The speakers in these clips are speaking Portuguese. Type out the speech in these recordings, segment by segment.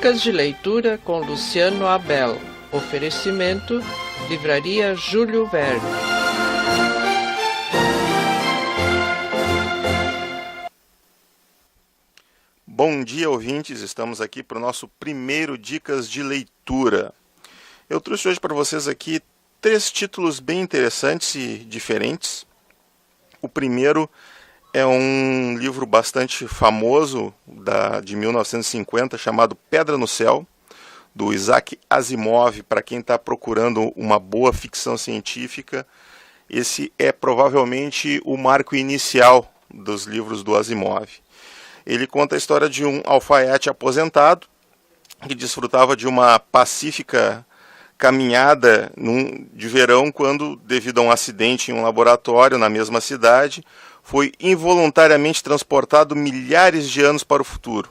Dicas de leitura com Luciano Abel. Oferecimento: Livraria Júlio Verne. Bom dia, ouvintes. Estamos aqui para o nosso primeiro Dicas de Leitura. Eu trouxe hoje para vocês aqui 3 títulos bem interessantes e diferentes. O primeiro é um livro bastante famoso de 1950, chamado Pedra no Céu, do Isaac Asimov. Para quem está procurando uma boa ficção científica, esse é provavelmente o marco inicial dos livros do Asimov. Ele conta a história de um alfaiate aposentado que desfrutava de uma pacífica caminhada de verão quando, devido a um acidente em um laboratório na mesma cidade, foi involuntariamente transportado milhares de anos para o futuro.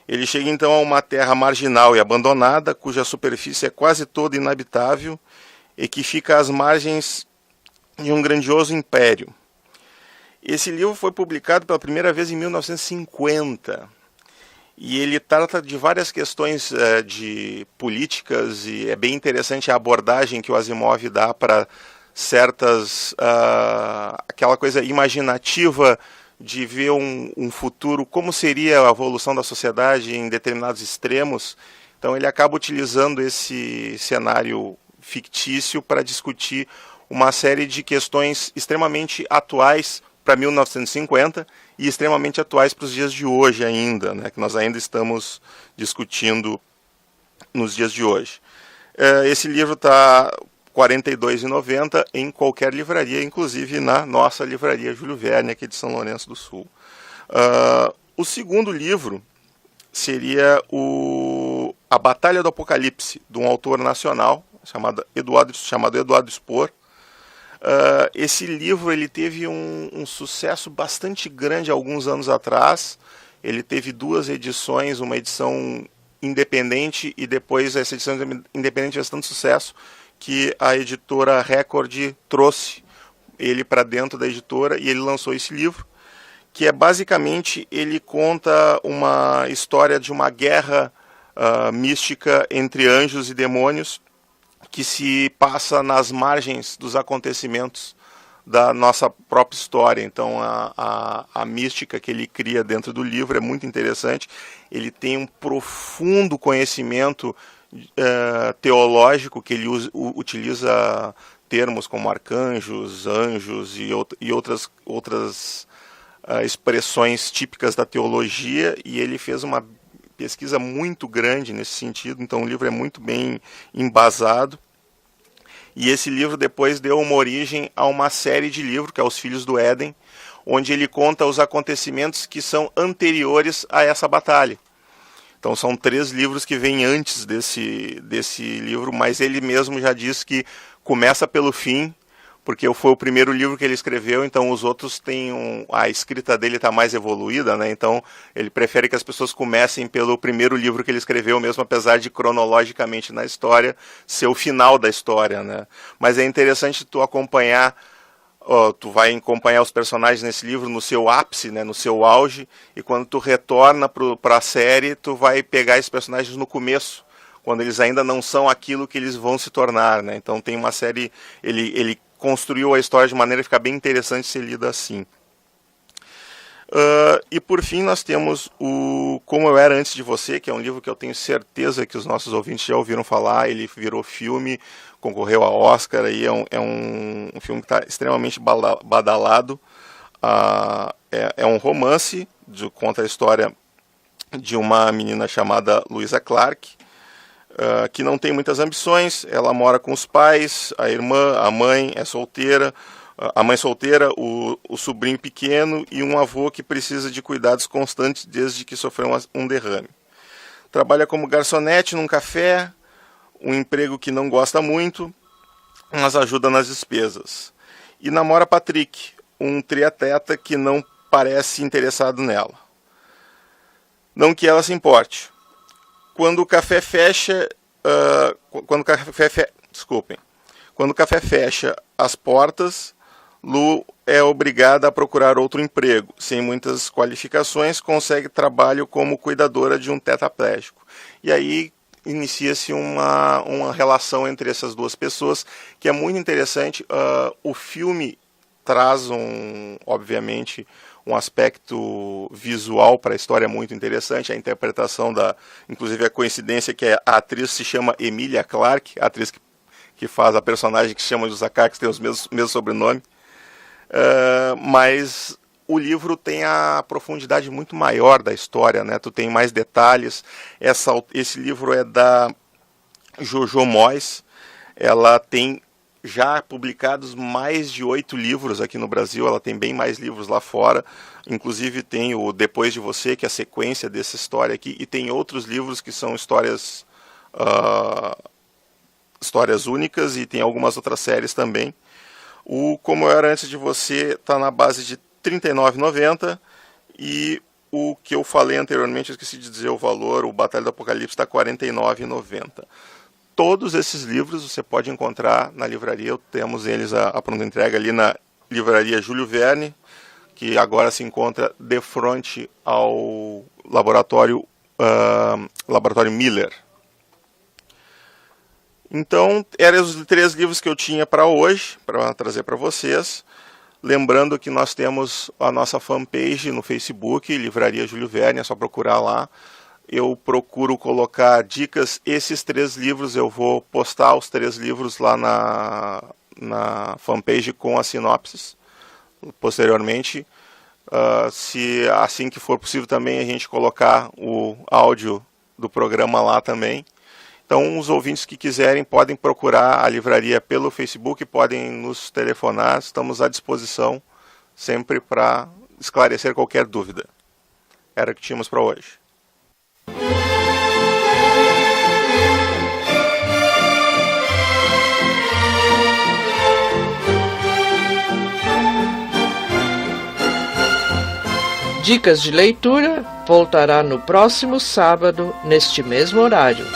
Ele chega então a uma terra marginal e abandonada, cuja superfície é quase toda inabitável e que fica às margens de um grandioso império. Esse livro foi publicado pela primeira vez em 1950 e ele trata de várias questões de políticas, e é bem interessante a abordagem que o Asimov dá para certas, aquela coisa imaginativa de ver um futuro, como seria a evolução da sociedade em determinados extremos. Então ele acaba utilizando esse cenário fictício para discutir uma série de questões extremamente atuais para 1950 e extremamente atuais para os dias de hoje ainda, né, que nós ainda estamos discutindo nos dias de hoje. Esse livro está R$ 42,90 em qualquer livraria, inclusive na nossa livraria Júlio Verne, aqui de São Lourenço do Sul. O segundo livro seria A Batalha do Apocalipse, de um autor nacional chamado Eduardo Spor. Esse livro ele teve um sucesso bastante grande alguns anos atrás. Ele teve 2 edições, uma edição independente e depois essa edição independente fez tanto sucesso que a editora Record trouxe ele para dentro da editora e ele lançou esse livro, que é basicamente, ele conta uma história de uma guerra mística entre anjos e demônios que se passa nas margens dos acontecimentos da nossa própria história. Então a mística que ele cria dentro do livro é muito interessante. Ele tem um profundo conhecimento teológico, que ele utiliza termos como arcanjos, anjos e outras expressões típicas da teologia, e ele fez uma pesquisa muito grande nesse sentido. Então o livro é muito bem embasado. E esse livro depois deu uma origem a uma série de livros, que é Os Filhos do Éden, onde ele conta os acontecimentos que são anteriores a essa batalha. Então são 3 livros que vêm antes desse livro, mas ele mesmo já diz que começa pelo fim, porque foi o primeiro livro que ele escreveu. Então os outros a escrita dele está mais evoluída, né? Então ele prefere que as pessoas comecem pelo primeiro livro que ele escreveu, mesmo apesar de cronologicamente na história ser o final da história, né? Mas é interessante tu acompanhar. Tu vai acompanhar os personagens nesse livro no seu ápice, né, no seu auge, e quando tu retorna para a série, tu vai pegar esses personagens no começo, quando eles ainda não são aquilo que eles vão se tornar, né? Então tem uma série, ele construiu a história de maneira que fica bem interessante ser lida assim. E por fim nós temos o Como Eu Era Antes de Você, que é um livro que eu tenho certeza que os nossos ouvintes já ouviram falar. Ele virou filme, concorreu a Oscar, e é um filme que está extremamente badalado. É um romance, conta a história de uma menina chamada Louisa Clark, que não tem muitas ambições. Ela mora com os pais, a mãe é solteira, o sobrinho pequeno e um avô que precisa de cuidados constantes desde que sofreu um derrame. Trabalha como garçonete num café, um emprego que não gosta muito, mas ajuda nas despesas. E namora Patrick, um triatleta que não parece interessado nela. Não que ela se importe. Quando o café fecha, quando o café fecha as portas, Lu é obrigada a procurar outro emprego. Sem muitas qualificações, consegue trabalho como cuidadora de um tetraplégico. E aí inicia-se uma relação entre essas duas pessoas, que é muito interessante. O filme traz, obviamente, um aspecto visual para a história muito interessante, a interpretação inclusive a coincidência que a atriz se chama Emilia Clarke, a atriz que faz a personagem que se chama Justa Carter, que tem os mesmos sobrenomes. Mas o livro tem a profundidade muito maior da história, né? Tu tem mais detalhes. Esse livro é da Jojo Moyes. Ela tem já publicados mais de 8 livros aqui no Brasil. Ela tem bem mais livros lá fora. Inclusive tem o Depois de Você, que é a sequência dessa história aqui. E tem outros livros que são histórias únicas, e tem algumas outras séries também. O Como Eu Era Antes de Você está na base de R$ 39,90, e o que eu falei anteriormente, eu esqueci de dizer o valor, o Batalha do Apocalipse está R$ 49,90. Todos esses livros você pode encontrar na livraria. Temos eles a pronta entrega ali na livraria Júlio Verne, que agora se encontra de frente ao laboratório Miller. Então, eram os 3 livros que eu tinha para hoje, para trazer para vocês. Lembrando que nós temos a nossa fanpage no Facebook, Livraria Júlio Verne, é só procurar lá. Eu procuro colocar dicas. Esses 3 livros, eu vou postar os 3 livros lá na fanpage com as sinopses, posteriormente. Se assim que for possível também, a gente colocar o áudio do programa lá também. Então, os ouvintes que quiserem podem procurar a livraria pelo Facebook, podem nos telefonar, estamos à disposição sempre para esclarecer qualquer dúvida. Era o que tínhamos para hoje. Dicas de Leitura voltará no próximo sábado, neste mesmo horário.